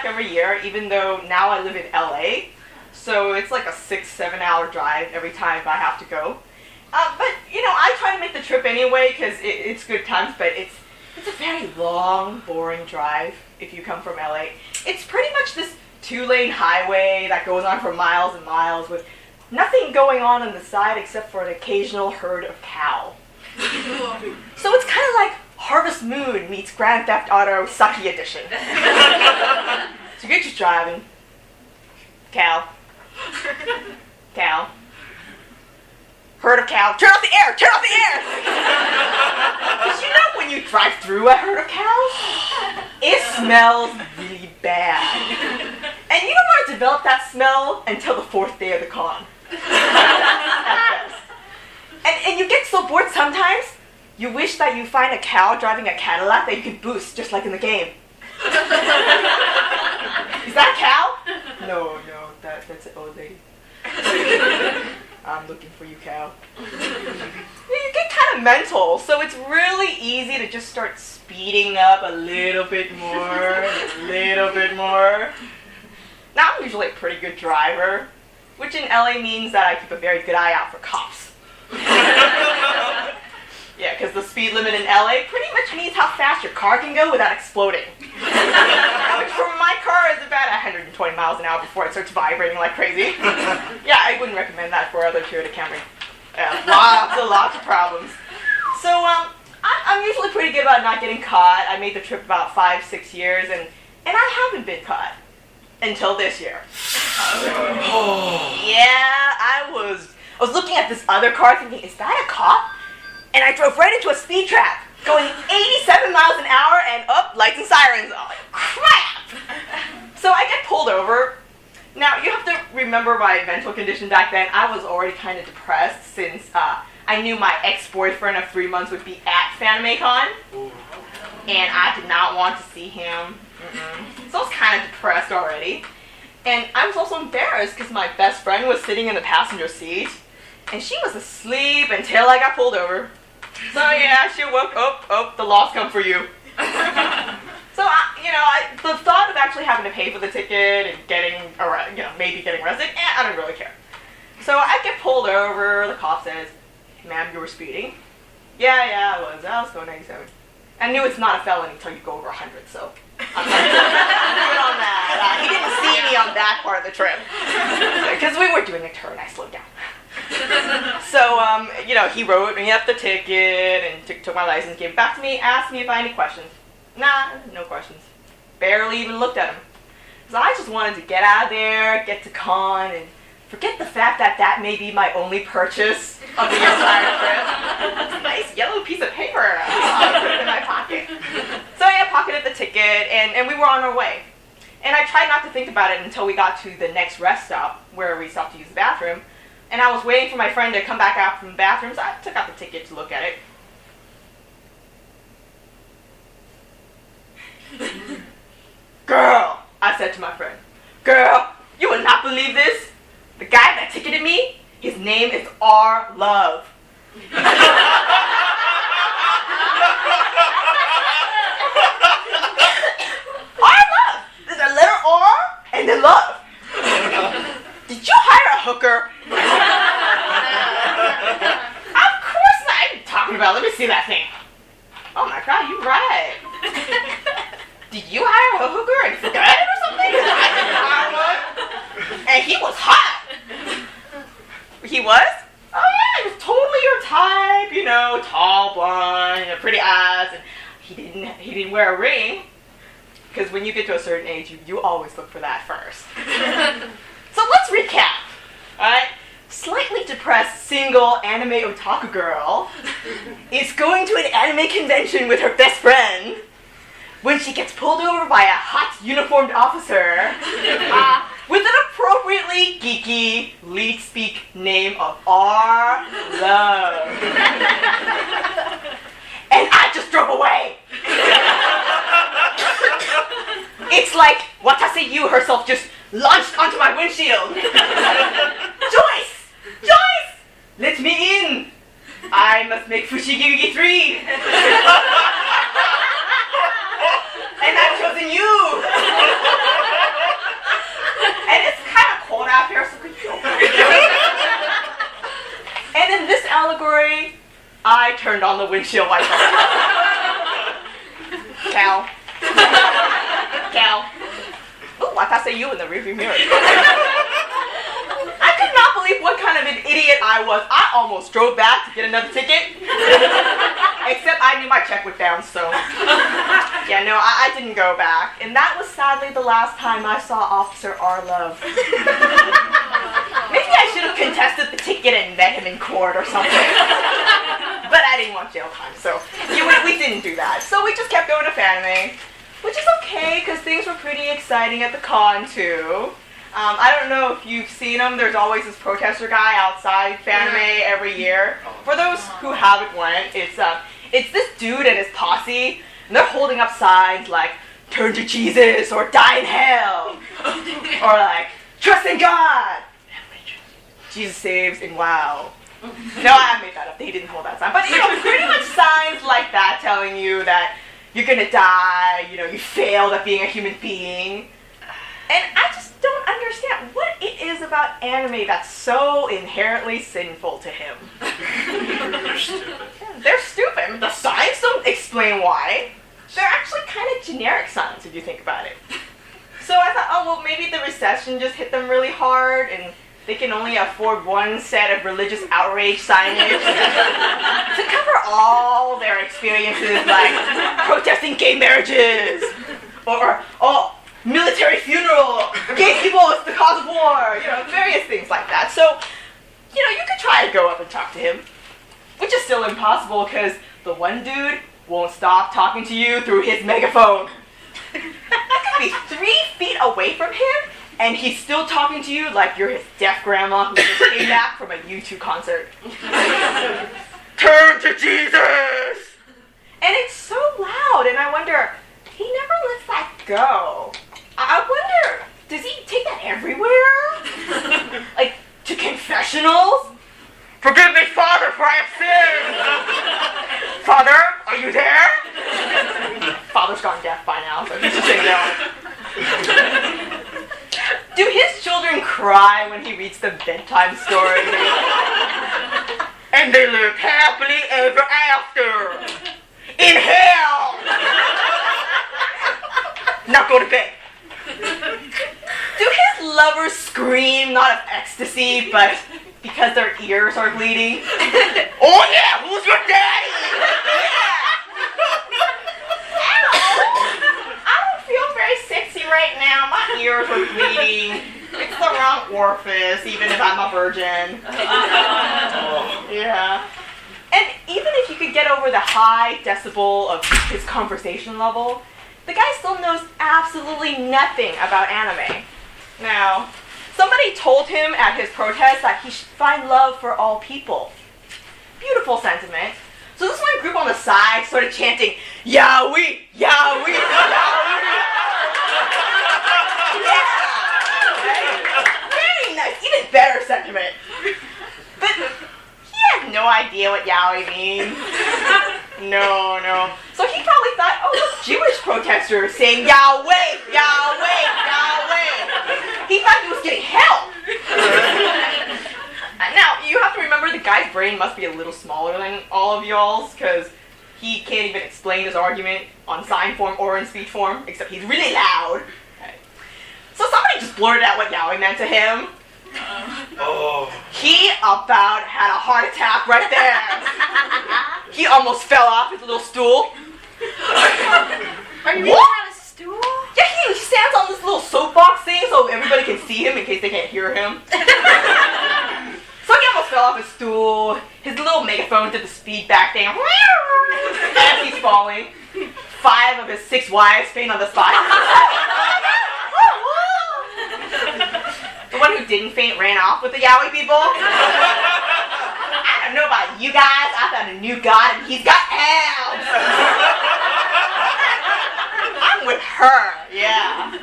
back every year, even though now I live in LA. So it's like a 6-7 hour drive every time I have to go. But, I try to make the trip anyway because it's good times, but it's a very long, boring drive if you come from LA. It's pretty much this 2-lane highway that goes on for miles and miles with nothing going on the side except for an occasional herd of cow. So it's kind of like Harvest Moon meets Grand Theft Auto Sucky Edition. So you're just driving. Cow. Cow. Herd of cow. Turn off the air! Turn off the air! Because when you drive through a herd of cows, it smells really bad. And you don't want to develop that smell until the 4th day of the con. And you get so bored sometimes, you wish that you find a cow driving a Cadillac that you can boost, just like in the game. Is that a cow? No, that's an old lady. I'm looking for you, cow. You get kind of mental, so it's really easy to just start speeding up a little bit more, a little bit more. Now, I'm usually a pretty good driver, which in LA means that I keep a very good eye out for cops. Yeah, because the speed limit in LA pretty much means how fast your car can go without exploding. Which for my car is about 120 miles an hour before it starts vibrating like crazy. Yeah, I wouldn't recommend that for other Toyota Camry. Lots of problems. So I'm usually pretty good about not getting caught. I made the trip about 5-6 years, and I haven't been caught until this year. Yeah, I was looking at this other car thinking, is that a cop? And I drove right into a speed trap, going 87 miles an hour and lights and sirens. Oh, crap! So I get pulled over. Now, you have to remember my mental condition back then. I was already kind of depressed since I knew my ex-boyfriend of 3 months would be at FanimeCon. And I did not want to see him. So I was kind of depressed already. And I was also embarrassed because my best friend was sitting in the passenger seat. And she was asleep until I got pulled over. So yeah, she woke up, the law's come for you. So the thought of actually having to pay for the ticket and maybe getting arrested, I don't really care. So I get pulled over, the cop says, ma'am, you were speeding. Yeah, I was going 97. I knew it's not a felony until you go over 100, so I'm good on that. He didn't see me on that part of the trip. Because we were doing a turn, I slowed down. So, he wrote me up the ticket and took my license, gave it back to me, asked me if I had any questions. Nah, no questions. Barely even looked at him. So I just wanted to get out of there, get to con, and forget the fact that may be my only purchase of the entire trip. It's a nice yellow piece of paper. I put it in my pocket. So I pocketed the ticket, and we were on our way. And I tried not to think about it until we got to the next rest stop, where we stopped to use the bathroom. And I was waiting for my friend to come back out from the bathroom, so I took out the ticket to look at it. Girl, I said to my friend, girl, you will not believe this. The guy that ticketed me, his name is R. Love. R. Love. There's a letter R and then love. Did you hire a hooker? Of course not. What are you talking about? Let me see that thing. Oh my God, you're right. Did you hire a hooker and forget it or something? I didn't hire one. And he was hot. He was? Oh yeah, he was totally your type, tall, blonde, pretty eyes, and he didn't wear a ring. Because when you get to a certain age, you always look for that first. So let's recap. Alright? Slightly depressed single anime otaku girl is going to an anime convention with her best friend when she gets pulled over by a hot uniformed officer with an appropriately geeky lead speak name of R. Love. And I just drove away. It's like Watase Yu herself just launched onto my windshield. Joyce! Let me in! I must make Fushigigi 3! And I've chosen you! turned on the windshield wiper. Cal. Cal. Ooh, I thought I said you in the rearview mirror. I could not believe what kind of an idiot I was. I almost drove back to get another ticket. Except I knew my check would bounce, so. Yeah, no, I didn't go back. And that was sadly the last time I saw Officer Arlove. Maybe I should have contested the ticket and met him in court or something. But I didn't want jail time, so we didn't do that. So we just kept going to Fanime, which is okay, because things were pretty exciting at the con, too. I don't know if you've seen him. There's always this protester guy outside Fanime every year. For those who haven't went, it's this dude and his posse, and they're holding up signs like, "Turn to Jesus," or "Die in hell," or like, "Trust in God," "Jesus saves," and "Wow." No, I made that up. They didn't hold that sign. But, pretty much signs like that telling you that you're gonna die, you failed at being a human being. And I just don't understand what it is about anime that's so inherently sinful to him. They're stupid. They're stupid. The signs don't explain why. They're actually kind of generic signs if you think about it. So I thought, oh, well, maybe the recession just hit them really hard and they can only afford one set of religious outrage signage to cover all their experiences, like protesting gay marriages, or military funeral, gay people is the cause of war, various things like that. So, you could try to go up and talk to him, which is still impossible because the one dude won't stop talking to you through his megaphone. That could be 3 feet away from him, and he's still talking to you like you're his deaf grandma who just came back from a U2 concert. Turn to Jesus! And it's so loud, and I wonder, he never lets that go. I wonder, does he take that everywhere? Like, to confessionals? Forgive me, Father, for I have sinned! Father, are you there? Father's gone deaf by now, so he's just saying no. Do his children cry when he reads them bedtime stories? And they lived happily ever after. In hell! Now go to bed. Do his lovers scream not of ecstasy, but because their ears are bleeding? Oh yeah, who's your daddy? I don't feel very sexy right now. My ears are bleeding. It's the wrong orifice, even if I'm a virgin. Yeah. And even if you could get over the high decibel of his conversation level, the guy still knows absolutely nothing about anime. Now, somebody told him at his protest that he should find love for all people. Beautiful sentiment. So this one group on the side started chanting, "Yahweh! Yahweh! Yahweh!" Yeah! Right? Very nice. Even better sentiment. But he had no idea what Yahweh means. No. So he probably thought, oh, look, Jewish protesters saying Yahweh, Yahweh, Yahweh. He thought he was getting help. Now, you have to remember the guy's brain must be a little smaller than all of y'all's, because he can't even explain his argument on sign form or in speech form, except he's really loud. Okay. So somebody just blurted out what Yahweh meant to him. He about had a heart attack right there. He almost fell off his little stool. Are you really on a stool? Yeah, he stands on this little soapbox thing so everybody can see him in case they can't hear him. So he almost fell off his stool. His little megaphone did the speed back thing. As he's falling, 5 of his 6 wives faint on the spot. The one who didn't faint ran off with the Yahweh people. I don't know about you guys. I found a new God and he's got abs. I'm with her, yeah.